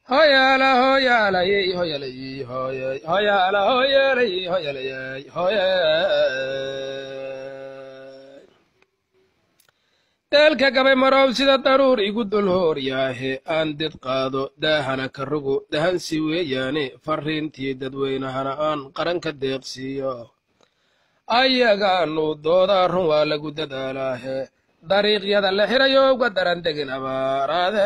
Hoyala hoyala ye hoyala ye hoya hoyala hoyala ye hoyala ye hoya dalka gabay marow sida daruur igu dul hooryahe aan did qaado daahana ka rogo dahansi weeyaane farriintii dadweynahana aan qaranka deeqsiiyo ayagaanu doodaa run waa lagu dadaalaahe dariiqyada la xirayo uga daran degin abaaraade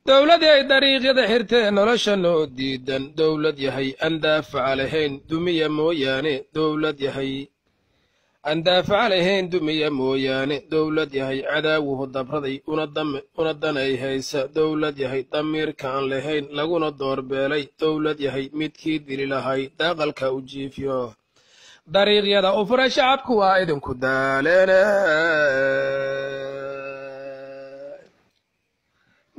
dowladii ay dariiqyada xirtee nolosha noo diidan dowlad yahay aan daafaca lahayn dumiya mooyaane dowlad yahay aan daafaca lahayn dumiya mooyaane dowlad yahay cadaawuhu dabraday una danay haysa dowlad yahay damiirka aan lahayn laguna doorbeelay dowlad yahay midkii dili lahay daaqalka u jiifyo dariiqyada u fura shacabku waa idinku daaleene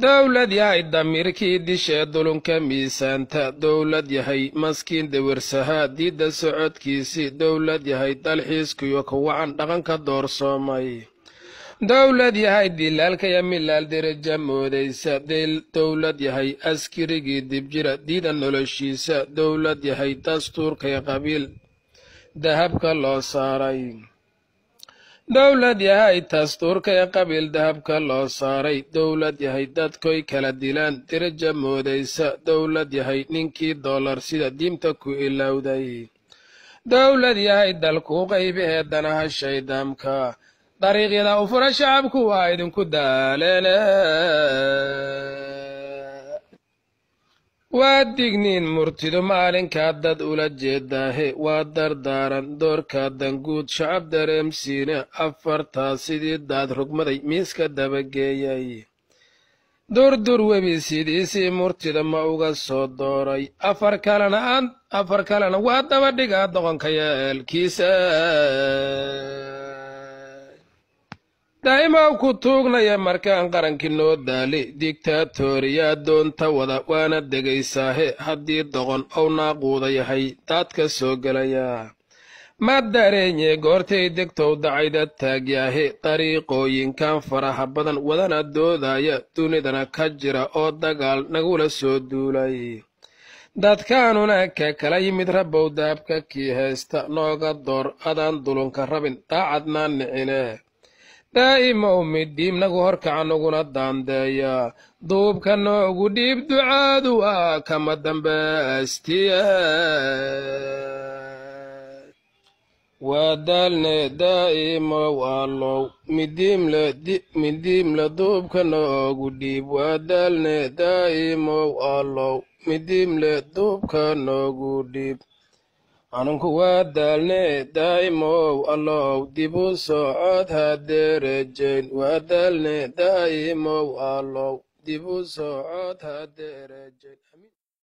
dowlad yahay damiirkii dishee dulunka miisaanta dowlad yahay maskiin dawirsahaa diidda socodkiisii dowlad yahay dalxiiskiyo kuwacan dhaqanka doorsoomay dowlad yahay dilaalkaya milaal deraja moodaysa dowlad yahay askarigii dibjira diida noloshiisa dowlad yahay dastuurkaya qabiil dahabka loo saaray dowlad yahay dastuurkaya qabiil dahabka loo saaray dowlad yahay dadkoy kala dilaan deraja moodaysa dowlad yahay ninkii dollar sida diimta ku ilowday dowlad yahay dalkuu qaybahee danaha shaydaamka dariiqyada u fura shacabku waa idinku daaleene waa digniin murtidu maalinkaa dad ula jeedaahe waa dardaaran doorkaadan guud shacab dareemsiine afartaa sidii daad rugmaday miiska dabageeyay durdur webi sidiisii murtida ma uga soo dooray afar kalena waa dabadhigaa doqonka yeelkiisa daa'imaa ku tuugnaya markaan qarankii noo daali digtaatoriyaa doonta wada waana degaysaahe haddii doqon ou naaquuda yahay daadka soo gelayaa ma dareenye goortay degtow dacayda taagyaahe dariiqooyinkan faraha badan wadana doodaya dunidana ka jira oo dagaal nagula soo duulay dadkaanuna ka kala yimid rabbow daabka kii haysta nooga door adaan dulunka rabin daacadnaan nicine daa'imow midhiib nagu horkaca naguna daandeeya duubka noogu dhiib ducaadu waa kama dambaastiya waa daalne daa'imow allow midhiimle duubka noogu dhiib waa daalne daa'imow allow midhiimle duubka noogu dhiib anunku waa daalne daa'imow allow dibu socod hadeerajayn waa daalne daa'imow allow dibu socod hadeerajayn